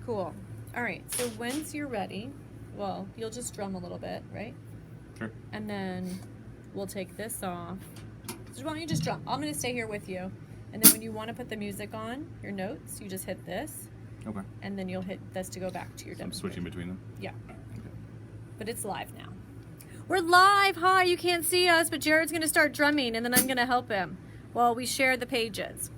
Cool. All right, so once you're ready, well, you'll just drum a little bit, right? Sure. And then we'll take this off. So why don't you just drum? I'm going to stay here with you. And then when you want to put the music on, your notes, you just hit this. Okay. And then you'll hit this to go back to your So I'm demonstration. switching between them? Yeah. Okay. But it's live now. We're live! Hi, you can't see us, but Jared's going to start drumming, and then I'm going to help him while we share the pages.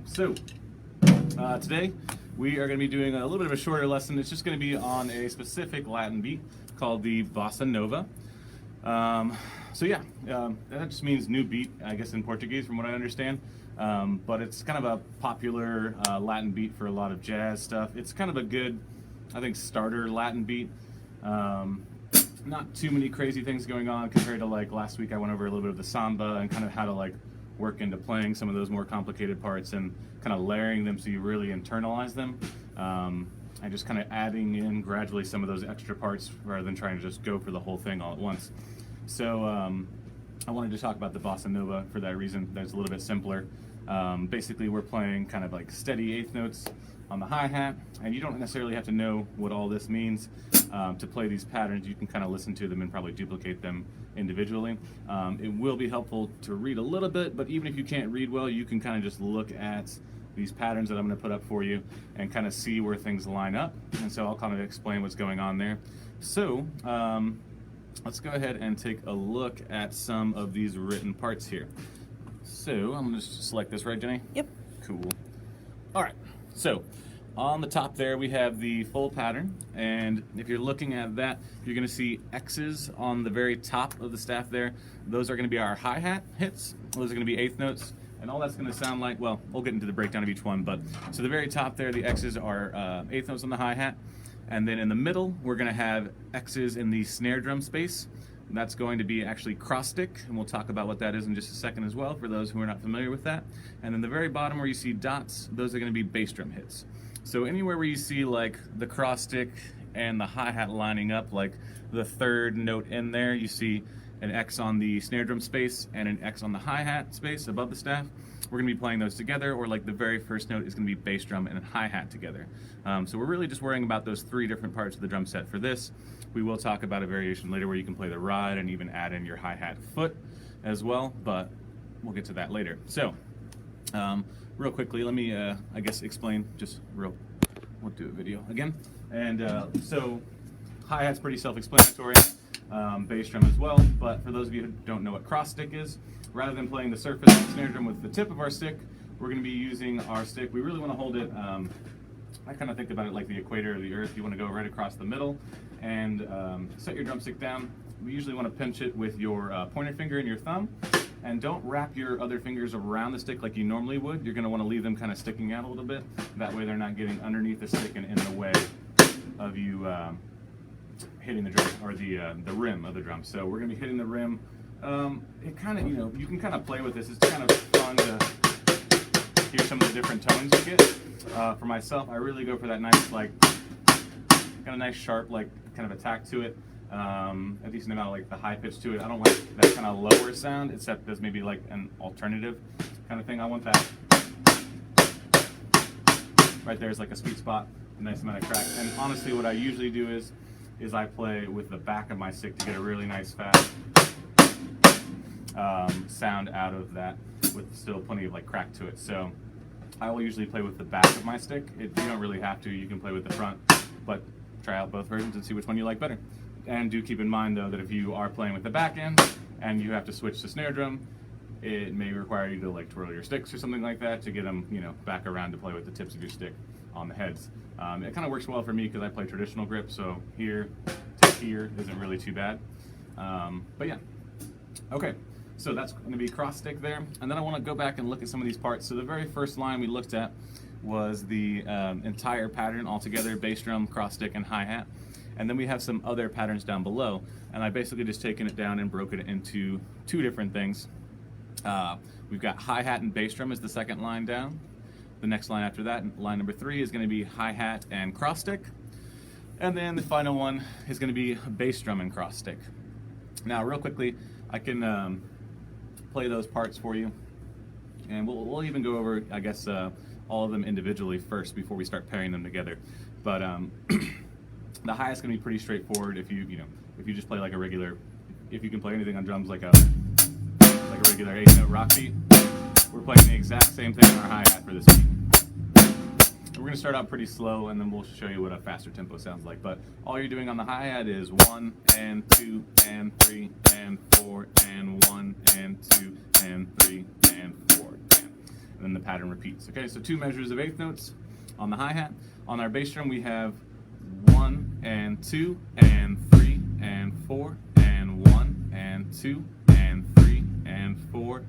So, today we are going to be doing a little bit of a shorter lesson. It's just going to be on a specific Latin beat called the Bossanova. That just means new beat, I guess, in Portuguese, from what I understand. But it's kind of a popular Latin beat for a lot of jazz stuff. It's kind of a good, I think, starter Latin beat. Not too many crazy things going on compared to like last week. I went over a little bit of the samba and kind of how to like work into playing some of those more complicated parts and kind of layering them so you really internalize them, and just kind of adding in gradually some of those extra parts rather than trying to just go for the whole thing all at once. So I wanted to talk about the Bossa Nova for that reason. That's a little bit simpler. Basically, we're playing kind of like steady eighth notes on the hi-hat, and you don't necessarily have to know what all this means to play these patterns. You can kind of listen to them and probably duplicate them individually. It will be helpful to read a little bit, but even if you can't read well, you can kind of just look at these patterns that I'm going to put up for you and kind of see where things line up. And so I'll kind of explain what's going on there. So let's go ahead and take a look at some of these written parts here. So I'm going to select this, right, Jenny? Yep. Cool. All right. So on the top there, we have the full pattern. And if you're looking at that, you're going to see X's on the very top of the staff there. Those are going to be our hi-hat hits. Those are going to be eighth notes. And all that's going to sound like, well, we'll get into the breakdown of each one. But so the very top there, the X's are eighth notes on the hi-hat. And then in the middle, we're going to have X's in the snare drum space. That's going to be actually cross stick, and we'll talk about what that is in just a second as well for those who are not familiar with that. And then the very bottom where you see dots, those are going to be bass drum hits. So anywhere where you see like the cross stick and the hi-hat lining up, like the third note in there, you see an X on the snare drum space and an X on the hi-hat space above the staff. We're going to be playing those together, or like the very first note is going to be bass drum and hi-hat together. So we're really just worrying about those three different parts of the drum set for this. We will talk about a variation later where you can play the ride and even add in your hi-hat foot as well, but we'll get to that later. So real quickly, let me I guess explain just real, we'll do a video again. And so hi-hat's pretty self-explanatory, bass drum as well, but for those of you who don't know what cross stick is, rather than playing the surface of the snare drum with the tip of our stick, we're going to be using our stick. We really want to hold it, I kind of think about it like the equator of the earth. You want to go right across the middle and set your drumstick down. We usually want to pinch it with your pointer finger and your thumb, and don't wrap your other fingers around the stick like you normally would. You're going to want to leave them kind of sticking out a little bit. That way they're not getting underneath the stick and in the way of you hitting the drum, or the rim of the drum. So we're going to be hitting the rim. It kind of, you can kind of play with this. It's kind of fun to hear some of the different tones you get. For myself, I really go for that nice, like, kind of nice sharp, like, kind of attack to it. A decent amount of, like, the high pitch to it. I don't like that kind of lower sound, except as maybe like an alternative kind of thing. I want that right there is like a sweet spot, a nice amount of crack. And honestly, what I usually do is I play with the back of my stick to get a really nice fast sound out of that, with still plenty of like crack to it. So I will usually play with the back of my stick. You don't really have to. You can play with the front, but try out both versions and see which one you like better. And do keep in mind though that if you are playing with the back end and you have to switch to snare drum, it may require you to like twirl your sticks or something like that to get them, back around to play with the tips of your stick on the heads. It kind of works well for me because I play traditional grip, so here to here isn't really too bad. But yeah, okay. So that's going to be cross stick there. And then I want to go back and look at some of these parts. So the very first line we looked at was the entire pattern altogether, bass drum, cross stick, and hi-hat. And then we have some other patterns down below. And I basically just taken it down and broken it into two different things. We've got hi-hat and bass drum as the second line down. The next line after that, line number 3, is going to be hi-hat and cross stick. And then the final one is going to be bass drum and cross stick. Now, real quickly, I can play those parts for you, and we'll even go over, I guess, all of them individually first before we start pairing them together. But the hi is going to be pretty straightforward. If you just play like a regular, if you can play anything on drums like a regular 8-note rock beat, we're playing the exact same thing on our hi-hat for this beat. We're going to start out pretty slow, and then we'll show you what a faster tempo sounds like. But all you're doing on the hi-hat is 1 and 2 and 3 and 4 and 1 and 2 and 3 and 4 and then the pattern repeats. Okay, so 2 measures of 8th notes on the hi-hat. On our bass drum we have 1 and 2 and 3 and 4 and 1 and 2 and 3 and 4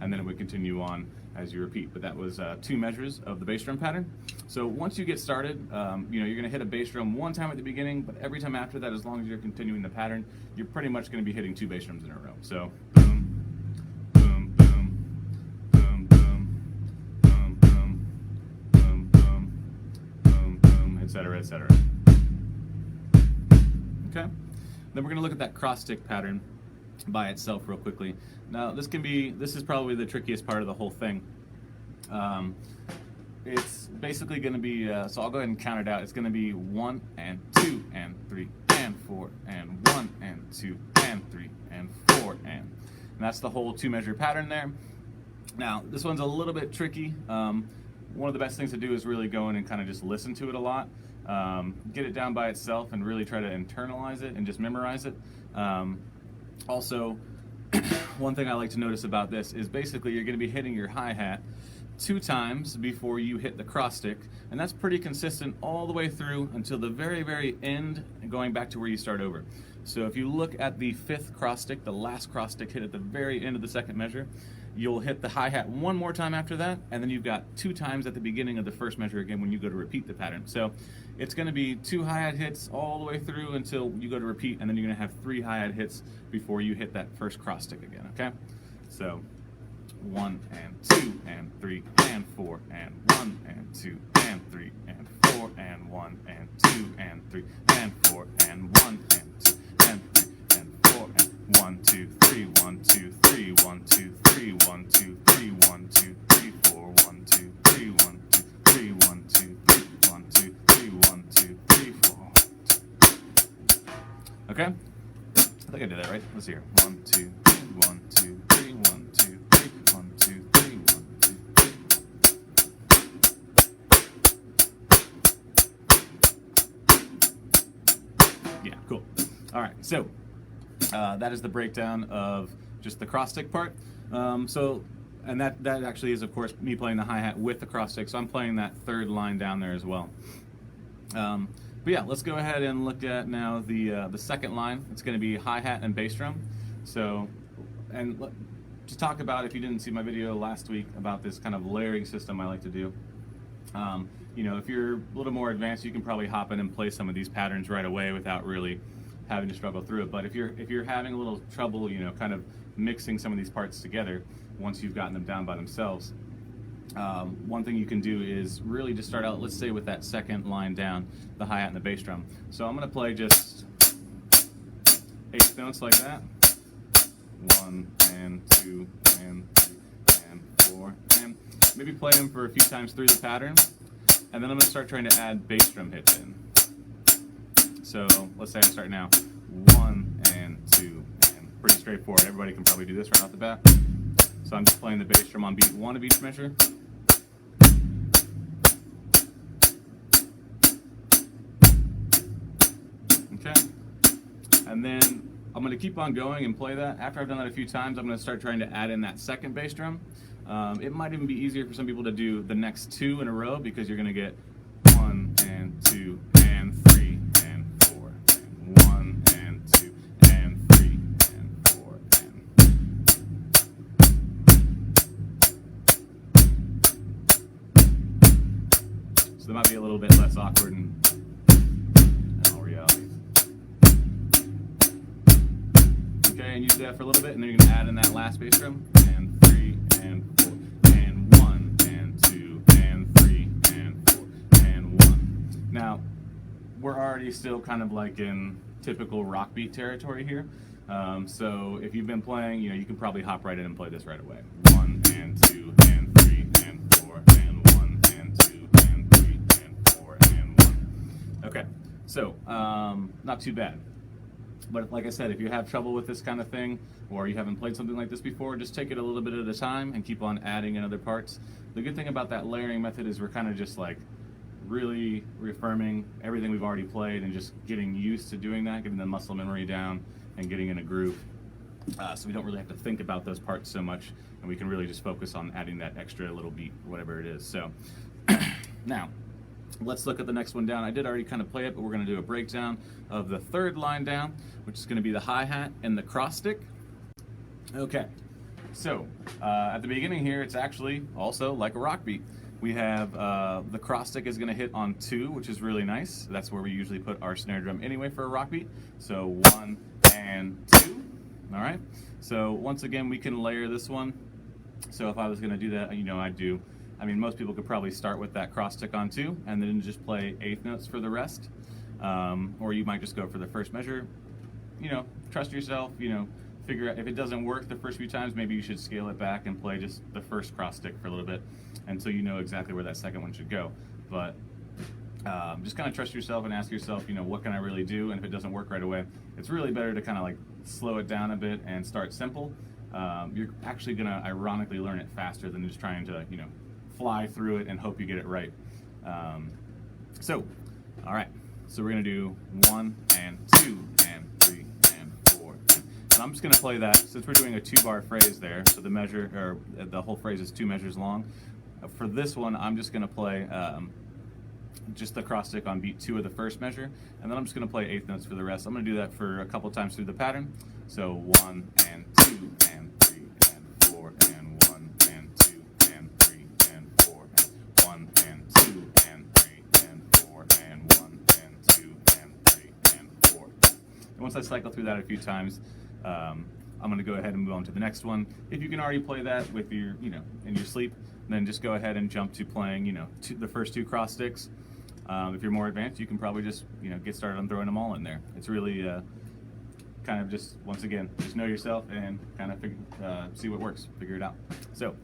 and then it would continue on as you repeat. But that was 2 measures of the bass drum pattern. So once you get started, you're going to hit a bass drum one time at the beginning, but every time after that, as long as you're continuing the pattern, you're pretty much going to be hitting 2 bass drums in a row. So boom, boom, boom, boom, boom, boom, boom, boom, boom, boom, boom, etc., etc. Okay. Then we're going to look at that cross stick pattern by itself real quickly. Now this is probably the trickiest part of the whole thing. It's basically going to be, so I'll go ahead and count it out. It's going to be 1 and 2 and 3 and 4 and 1 and 2 and 3 and 4 and that's the whole 2-measure pattern there. Now this one's a little bit tricky. One of the best things to do is really go in and kind of just listen to it a lot. Get it down by itself and really try to internalize it and just memorize it. Also, one thing I like to notice about this is basically you're going to be hitting your hi-hat 2 times before you hit the cross stick, and that's pretty consistent all the way through until the very, very end, and going back to where you start over. So if you look at the 5th cross stick, the last cross stick hit at the very end of the 2nd measure, You'll hit the hi-hat one more time after that, and then you've got 2 times at the beginning of the first measure again when you go to repeat the pattern. So it's going to be 2 hi-hat hits all the way through until you go to repeat, and then you're going to have 3 hi-hat hits before you hit that first cross stick again, okay? So 1 and 2 and 3 and 4 and 1 and 2 and 3 and 4 and 1 and 2 and 3 and 4 and 1 and 2 and 3 and 4 and 1 2 3 1 2 3 1 2 3 1 2 3 1 2 3 4 1 2 3 1 2 3 1 2 3 1 2 3 1 2 3 4. Okay? I think I did that right. Let's hear. 1 2 3 1 2 3 1 2 3 1 2 3 1 2 3. Yeah, cool. All right, so that is the breakdown of just the cross stick part. And that actually is, of course, me playing the hi-hat with the cross stick, so I'm playing that 3rd line down there as well. But yeah, let's go ahead and look at now the 2nd line. It's going to be hi-hat and bass drum. So, and to talk about, if you didn't see my video last week about this kind of layering system I like to do, you know, if you're a little more advanced, you can probably hop in and play some of these patterns right away without really having to struggle through it. But if you're having a little trouble, you know, kind of mixing some of these parts together once you've gotten them down by themselves, one thing you can do is really just start out, let's say, with that 2nd line down, the hi-hat and the bass drum. So I'm going to play just 8 notes like that. 1 and 2 and 3 and 4, and maybe play them for a few times through the pattern, and then I'm going to start trying to add bass drum hits in. So let's say I start now. 1 and 2 and pretty straightforward. Everybody can probably do this right off the bat. So I'm just playing the bass drum on beat 1 of each measure. Okay. And then I'm going to keep on going and play that. After I've done that a few times, I'm going to start trying to add in that 2nd bass drum. It might even be easier for some people to do the next 2 in a row, because you're going to get 1 and 2 and 3 and 4 and 1 and 2 and 3 and 4 and. So that might be a little bit less awkward in all reality. Okay, and use that for a little bit, and then you're going to add in that last bass drum, and 3 and 4 and 1 and 2 and 3 and 4 and 1. Now, we're already still kind of like in typical rock beat territory here. So if you've been playing, you know, you can probably hop right in and play this right away. 1 and 2 and 3 and 4 and 1 and 2 and 3 and 4 and 1. Okay, so not too bad. But like I said, if you have trouble with this kind of thing, or you haven't played something like this before, just take it a little bit at a time and keep on adding in other parts. The good thing about that layering method is we're kind of just like really reaffirming everything we've already played and just getting used to doing that, getting the muscle memory down and getting in a groove. So we don't really have to think about those parts so much, and we can really just focus on adding that extra little beat, whatever it is. So now, let's look at the next one down. I did already kind of play it, but we're going to do a breakdown of the 3rd line down, which is going to be the hi-hat and the cross stick. Okay, so at the beginning here, it's actually also like a rock beat. We have the cross stick is going to hit on 2, which is really nice. That's where we usually put our snare drum anyway for a rock beat. So 1 and 2. All right. So once again, we can layer this one. So if I was going to do that, you know, I mean, most people could probably start with that cross stick on 2 and then just play 8th notes for the rest. Or you might just go for the first measure. You know, trust yourself, you know, figure out if it doesn't work the first few times, maybe you should scale it back and play just the first cross stick for a little bit until you know exactly where that 2nd one should go. But just kind of trust yourself and ask yourself, you know, what can I really do? And if it doesn't work right away, it's really better to kind of like slow it down a bit and start simple. You're actually going to ironically learn it faster than just trying to, you know, fly through it and hope you get it right. All right. So we're going to do 1 and 2 and 3 and 4. And I'm just going to play that, since we're doing a 2-bar phrase there, so the measure, or the whole phrase is 2 measures long. For this one, I'm just going to play just the cross stick on beat 2 of the first measure, and then I'm just going to play 8th notes for the rest. I'm going to do that for a couple times through the pattern. So 1 and 2 and 3 and 4 and 1 Once I cycle through that a few times, I'm going to go ahead and move on to the next one. If you can already play that with your, in your sleep, then just go ahead and jump to playing, the first 2 cross sticks. If you're more advanced, you can probably just, get started on throwing them all in there. It's really kind of just, once again, just know yourself and kind of see what works, figure it out. So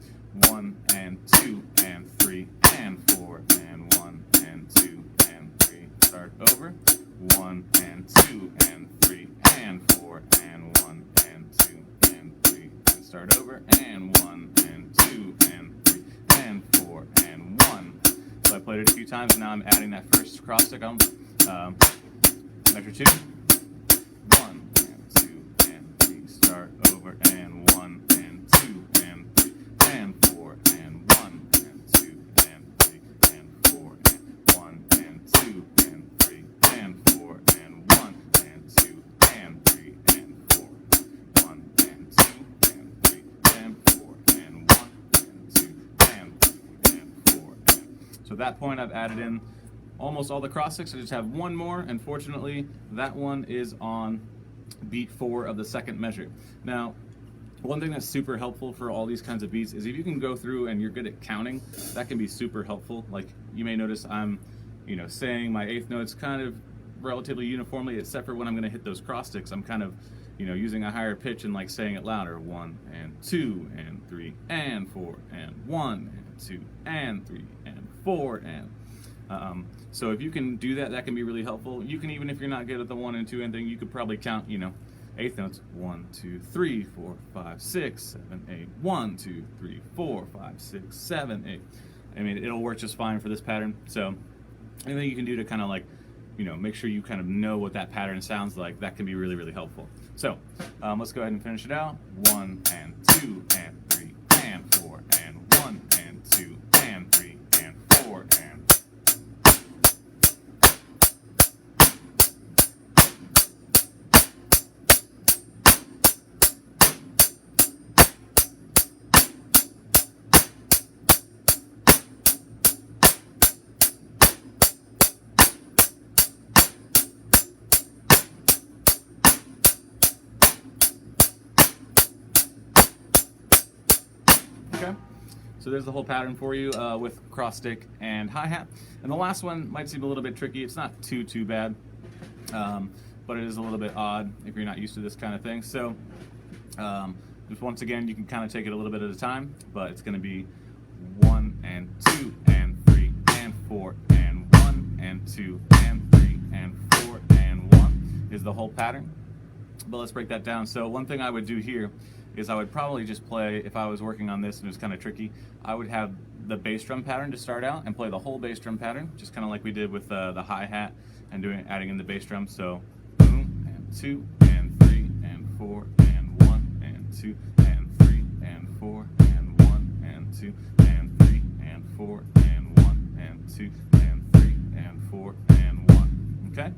1 and 2 and 3 and 4 and 1 and 2 and 3. Start over. 1 and 2 and 3 and 4 and 1 and 2 and 3. And start over. And 1 and 2 and 3 and 4 and 1. So I played it a few times, and now I'm adding that first cross stick on measure 2. 1 and 2 and 3. Start over. And 1 and 2 and 3 and 4 and 1 and 2 and 3 and 4 and 1 and 2 and 3 and 4 and 1 and 2 and 3 and 4. 1 and 2 and 3 and 4 and 1 and 2 and 3 and 4. So at that point, I've added in almost all the cross sticks. I just have one more, and fortunately, that one is on beat 4 of the second measure. Now, one thing that's super helpful for all these kinds of beats is if you can go through and you're good at counting, that can be super helpful. Like, you may notice I'm, saying my 8th notes kind of relatively uniformly, except for when I'm going to hit those cross sticks. I'm kind of, using a higher pitch and like saying it louder. 1 and 2 and 3 and 4 and 1 and 2 and 3 and 4 and so if you can do that, that can be really helpful. You can, even if you're not good at the 1 and 2 and thing, you could probably count, 8th notes. 1 2 3 4 5 6 7 8. 1 2 3 4 5 6 7 8. I mean, it'll work just fine for this pattern. So anything you can do to kind of like, make sure you kind of know what that pattern sounds like, that can be really, really helpful. So let's go ahead and finish it out. 1 and 2 and 3 and 4 and 1 and 2 and 3 and 4 and. Okay, so there's the whole pattern for you with cross stick and hi-hat. And the last one might seem a little bit tricky. It's not too bad, but it is a little bit odd if you're not used to this kind of thing. So just once again, you can kind of take it a little bit at a time, but it's going to be 1 and 2 and 3 and 4 and 1 and 2 and 3 and 4 and 1 is the whole pattern. But let's break that down. So one thing I would do here is I would probably just play, if I was working on this and it was kind of tricky, I would have the bass drum pattern to start out and play the whole bass drum pattern, just kind of like we did with the hi-hat and adding in the bass drum. So boom, and 2 and 3 and 4 and 1 and 2 and 3 and 4 and 1 and 2 and 3 and 4 and 1 and 2 and 3 and 4 and 1. Okay?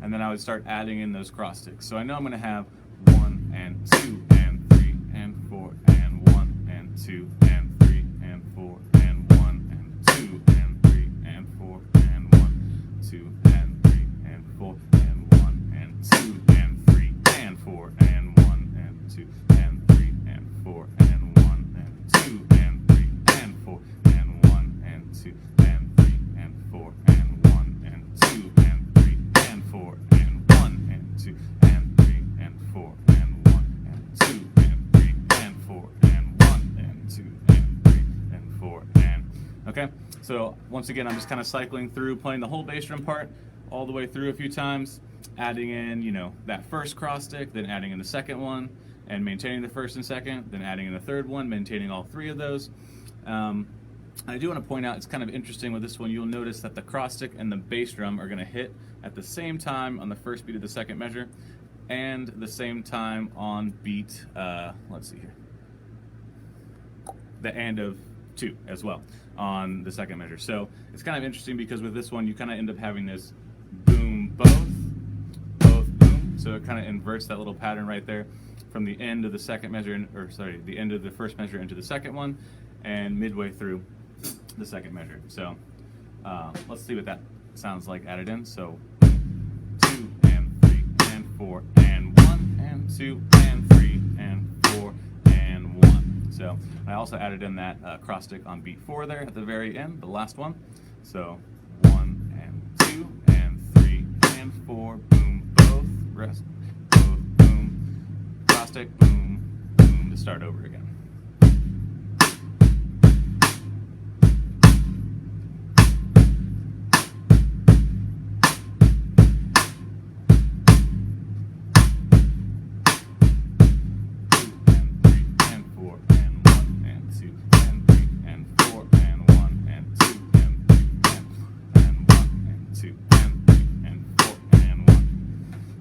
And then I would start adding in those cross sticks. So I know I'm going to have 1 and 2 and 3 and 4 and 1 and 2 and 3 and 4 and 1 and 2 and 3 and 4 and 1, 2 and 3 and 4 and 1 and 2 and 3 and 4 and 1 and 2 and 3 and 4 and 1 and 2 and 3 and 4 and 1 and 2 and 3 and 4 and 1 and 2 and 3 and 4 and 1 and 2 and 3 and 4 and 1 and 2 and 3 and 4 and 1 and 2 and 3 and 4 and. Okay, so once again, I'm just kind of cycling through, playing the whole bass drum part all the way through a few times, adding in, that first cross stick, then adding in the second one, and maintaining the first and second, then adding in the third one, maintaining all 3 of those. I do want to point out, it's kind of interesting with this one, you'll notice that the cross stick and the bass drum are going to hit at the same time on the first beat of the second measure, and the same time on beat, let's see here, the and of 2 as well on the second measure. So it's kind of interesting because with this one, you kind of end up having this boom, both, boom. So it kind of inverts that little pattern right there from the end of the second measure, the end of the first measure into the second one, and midway through the second measure. So let's see what that sounds like added in. So 2 and 3 and 4 and and 2 and 3 and 4 and 1. So I also added in that cross stick on beat 4 there at the very end, the last one. So 1 and 2 and 3 and 4, boom, both, rest, both, boom, cross stick, boom, boom, to start over again.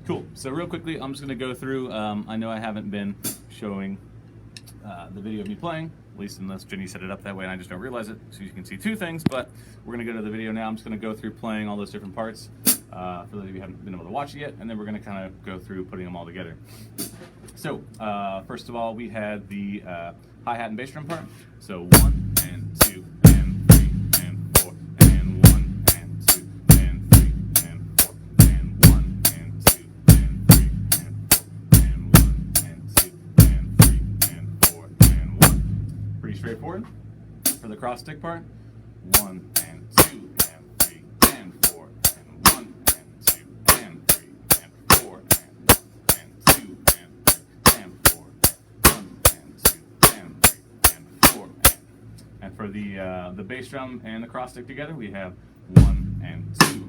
Cool. So real quickly, I'm just going to go through. I know I haven't been showing the video of me playing, at least unless Jenny set it up that way and I just don't realize it. So you can see two things, but we're going to go to the video now. I'm just going to go through playing all those different parts for those of you who haven't been able to watch it yet, and then we're going to kind of go through putting them all together. So first of all, we had the hi-hat and bass drum part. So 1 and 2 and 3 and 4 and 1 and 2 and 3 and 4 and 1 and 2 and 3 and 4 and 1 and 2 and 3 and 4 and 1. Pretty straightforward. For the cross stick part, 1 and 2 and 3 and 4 and 1 and 2 and 3 and 4 and 1 and 2 and 3 and 4 1 and 2 and 3 and 4 and for the bass drum and the cross stick together, we have 1 and 2